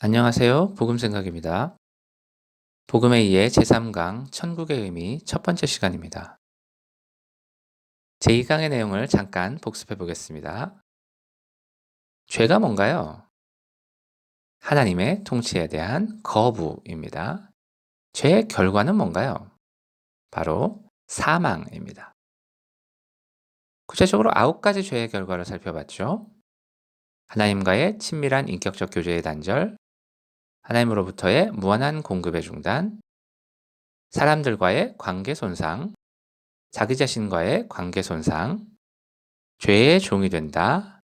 안녕하세요. 복음생각입니다. 복음에 의해 제3강 천국의 의미 첫 번째 시간입니다. 제2강의 내용을 잠깐 복습해 보겠습니다. 죄가 뭔가요? 하나님의 통치에 대한 거부입니다. 죄의 결과는 뭔가요? 바로 사망입니다. 구체적으로 9가지 죄의 결과를 살펴봤죠. 하나님과의 친밀한 인격적 교제의 단절, 하나님으로부터의 무한한 공급의 중단, 사람들과의 관계 손상, 자기 자신과의 관계 손상, 죄의 종이 된다,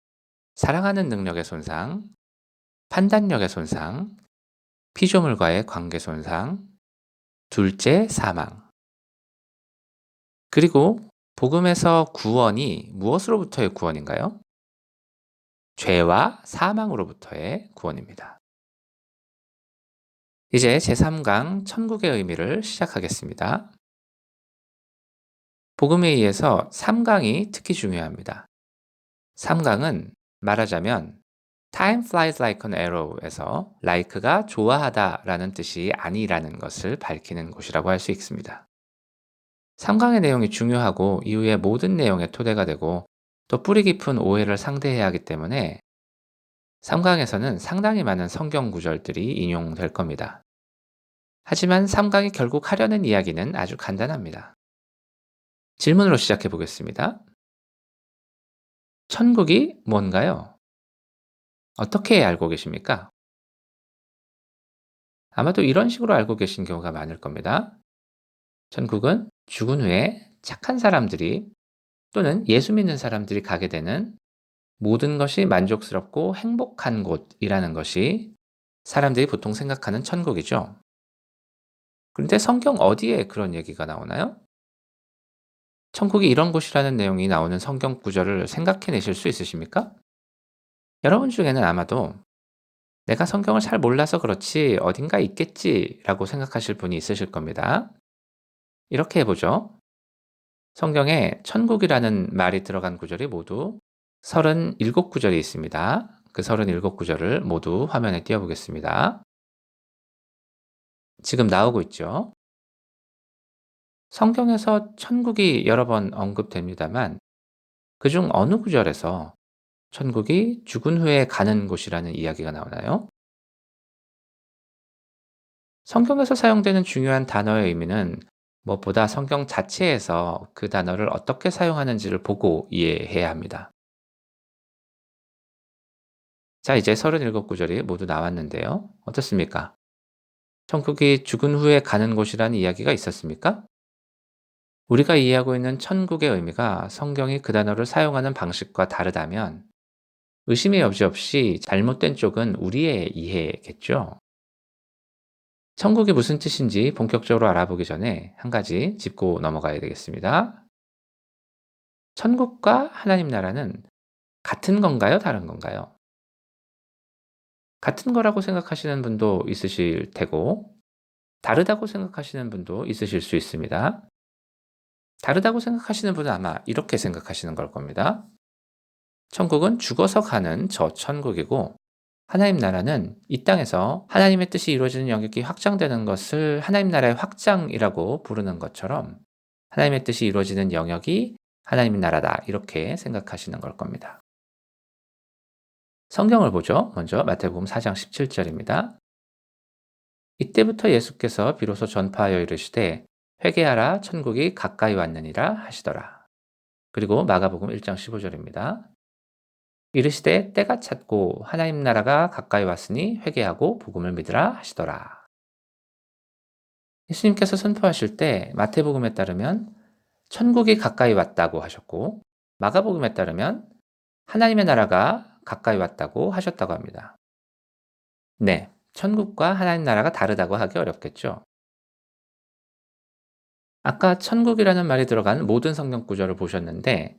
사랑하는 능력의 손상, 판단력의 손상, 피조물과의 관계 손상, 둘째 사망. 그리고 복음에서 구원이 무엇으로부터의 구원인가요? 죄와 사망으로부터의 구원입니다. 이제 제3강 천국의 의미를 시작하겠습니다. 복음에 의해서 3강이 특히 중요합니다. 3강은 말하자면 Time flies like an arrow에서 like가 좋아하다라는 뜻이 아니라는 것을 밝히는 곳이라고 할 수 있습니다. 3강의 내용이 중요하고 이후의 모든 내용의 토대가 되고 또 뿌리 깊은 오해를 상대해야 하기 때문에 3강에서는 상당히 많은 성경 구절들이 인용될 겁니다. 하지만 3강이 결국 하려는 이야기는 아주 간단합니다. 질문으로 시작해 보겠습니다. 천국이 뭔가요? 어떻게 알고 계십니까? 아마도 이런 식으로 알고 계신 경우가 많을 겁니다. 천국은 죽은 후에 착한 사람들이 또는 예수 믿는 사람들이 가게 되는 모든 것이 만족스럽고 행복한 곳이라는 것이 사람들이 보통 생각하는 천국이죠. 그런데 성경 어디에 그런 얘기가 나오나요? 천국이 이런 곳이라는 내용이 나오는 성경 구절을 생각해 내실 수 있으십니까? 여러분 중에는 아마도 내가 성경을 잘 몰라서 그렇지 어딘가 있겠지라고 생각하실 분이 있으실 겁니다. 이렇게 해보죠. 성경에 천국이라는 말이 들어간 구절이 모두 37구절이 있습니다. 그 37구절을 모두 화면에 띄워보겠습니다. 지금 나오고 있죠. 성경에서 천국이 여러 번 언급됩니다만 그중 어느 구절에서 천국이 죽은 후에 가는 곳이라는 이야기가 나오나요? 성경에서 사용되는 중요한 단어의 의미는 무엇보다 성경 자체에서 그 단어를 어떻게 사용하는지를 보고 이해해야 합니다. 자, 이제 37구절이 모두 나왔는데요. 어떻습니까? 천국이 죽은 후에 가는 곳이라는 이야기가 있었습니까? 우리가 이해하고 있는 천국의 의미가 성경이 그 단어를 사용하는 방식과 다르다면 의심의 여지 없이 잘못된 쪽은 우리의 이해겠죠. 천국이 무슨 뜻인지 본격적으로 알아보기 전에 한 가지 짚고 넘어가야 되겠습니다. 천국과 하나님 나라는 같은 건가요? 다른 건가요? 같은 거라고 생각하시는 분도 있으실 테고, 다르다고 생각하시는 분도 있으실 수 있습니다. 다르다고 생각하시는 분은 아마 이렇게 생각하시는 걸 겁니다. 천국은 죽어서 가는 저 천국이고, 하나님 나라는 이 땅에서 하나님의 뜻이 이루어지는 영역이 확장되는 것을 하나님 나라의 확장이라고 부르는 것처럼 하나님의 뜻이 이루어지는 영역이 하나님 나라다. 이렇게 생각하시는 걸 겁니다. 성경을 보죠. 먼저 마태복음 4장 17절입니다. 이때부터 예수께서 비로소 전파하여 이르시되 회개하라 천국이 가까이 왔느니라 하시더라. 그리고 마가복음 1장 15절입니다. 이르시되 때가 찼고 하나님 나라가 가까이 왔으니 회개하고 복음을 믿으라 하시더라. 예수님께서 선포하실 때 마태복음에 따르면 천국이 가까이 왔다고 하셨고 마가복음에 따르면 하나님의 나라가 가까이 왔다고 하셨다고 합니다. 네, 천국과 하나님 나라가 다르다고 하기 어렵겠죠. 아까 천국이라는 말이 들어간 모든 성경 구절을 보셨는데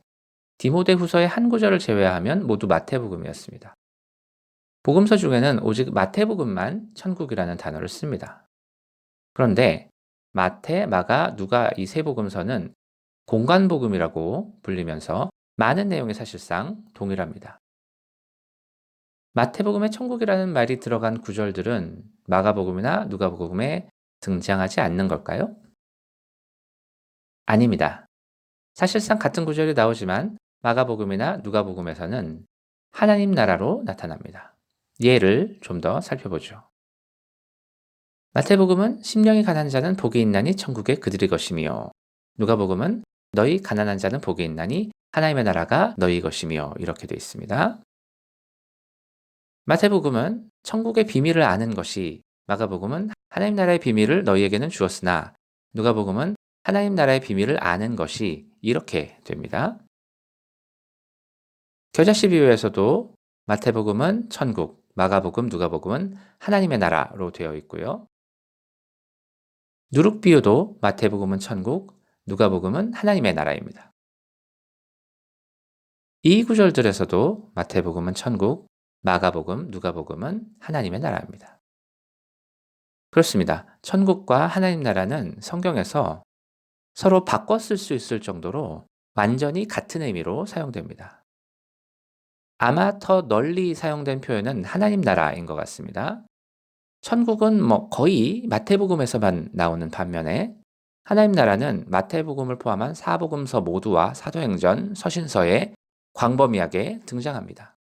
디모데후서의 한 구절을 제외하면 모두 마태복음이었습니다. 복음서 중에는 오직 마태복음만 천국이라는 단어를 씁니다. 그런데 마태, 마가, 누가 이 세 복음서는 공관복음이라고 불리면서 많은 내용이 사실상 동일합니다. 마태복음에 천국이라는 말이 들어간 구절들은 마가복음이나 누가복음에 등장하지 않는 걸까요? 아닙니다. 사실상 같은 구절이 나오지만 마가복음이나 누가복음에서는 하나님 나라로 나타납니다. 예를 좀 더 살펴보죠. 마태복음은 심령이 가난한 자는 복이 있나니 천국에 그들의 것이며, 누가복음은 너희 가난한 자는 복이 있나니 하나님의 나라가 너희 것이며, 이렇게 되어 있습니다. 마태복음은 천국의 비밀을 아는 것이, 마가복음은 하나님 나라의 비밀을 너희에게는 주었으나 누가복음은 하나님 나라의 비밀을 아는 것이, 이렇게 됩니다. 겨자씨 비유에서도 마태복음은 천국, 마가복음, 누가복음은 하나님의 나라로 되어 있고요. 누룩 비유도 마태복음은 천국, 누가복음은 하나님의 나라입니다. 이 구절들에서도 마태복음은 천국, 마가복음, 누가복음은 하나님의 나라입니다. 그렇습니다. 천국과 하나님 나라는 성경에서 서로 바꿔 쓸 수 있을 정도로 완전히 같은 의미로 사용됩니다. 아마 더 널리 사용된 표현은 하나님 나라인 것 같습니다. 천국은 거의 마태복음에서만 나오는 반면에 하나님 나라는 마태복음을 포함한 사복음서 모두와 사도행전, 서신서에 광범위하게 등장합니다.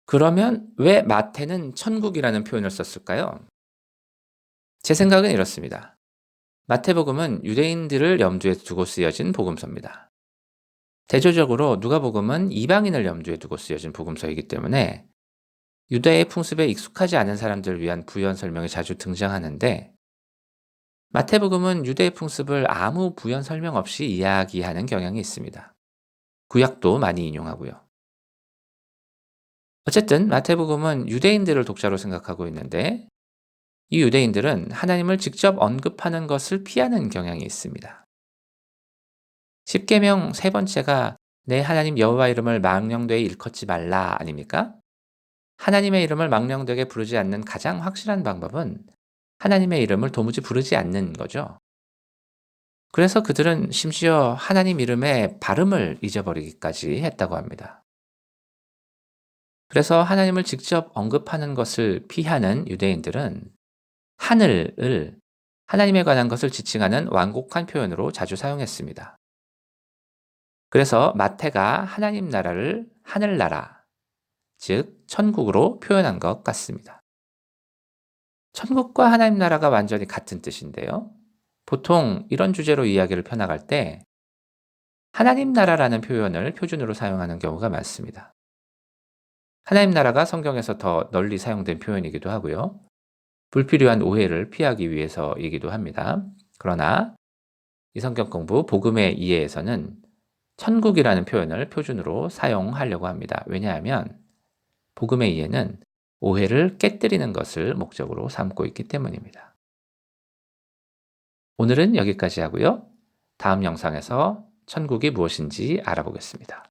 그러면 왜 마태는 천국이라는 표현을 썼을까요? 제 생각은 이렇습니다. 마태복음은 유대인들을 염두에 두고 쓰여진 복음서입니다. 대조적으로 누가복음은 이방인을 염두에 두고 쓰여진 복음서이기 때문에 유대의 풍습에 익숙하지 않은 사람들을 위한 부연 설명이 자주 등장하는데, 마태복음은 유대의 풍습을 아무 부연 설명 없이 이야기하는 경향이 있습니다. 구약도 많이 인용하고요. 어쨌든 마태복음은 유대인들을 독자로 생각하고 있는데, 이 유대인들은 하나님을 직접 언급하는 것을 피하는 경향이 있습니다. 십계명 세 번째가 내 하나님 여호와 이름을 망령되이 일컫지 말라 아닙니까? 하나님의 이름을 망령되게 부르지 않는 가장 확실한 방법은 하나님의 이름을 도무지 부르지 않는 거죠. 그래서 그들은 심지어 하나님 이름의 발음을 잊어버리기까지 했다고 합니다. 그래서 하나님을 직접 언급하는 것을 피하는 유대인들은 하늘을 하나님에 관한 것을 지칭하는 완곡한 표현으로 자주 사용했습니다. 그래서 마태가 하나님 나라를 하늘나라, 즉 천국으로 표현한 것 같습니다. 천국과 하나님 나라가 완전히 같은 뜻인데요. 보통 이런 주제로 이야기를 펴나갈 때 하나님 나라라는 표현을 표준으로 사용하는 경우가 많습니다. 하나님 나라가 성경에서 더 널리 사용된 표현이기도 하고요. 불필요한 오해를 피하기 위해서이기도 합니다. 그러나 이 성경 공부 복음의 이해에서는 천국이라는 표현을 표준으로 사용하려고 합니다. 왜냐하면 복음의 이해는 오해를 깨뜨리는 것을 목적으로 삼고 있기 때문입니다. 오늘은 여기까지 하고요. 다음 영상에서 천국이 무엇인지 알아보겠습니다.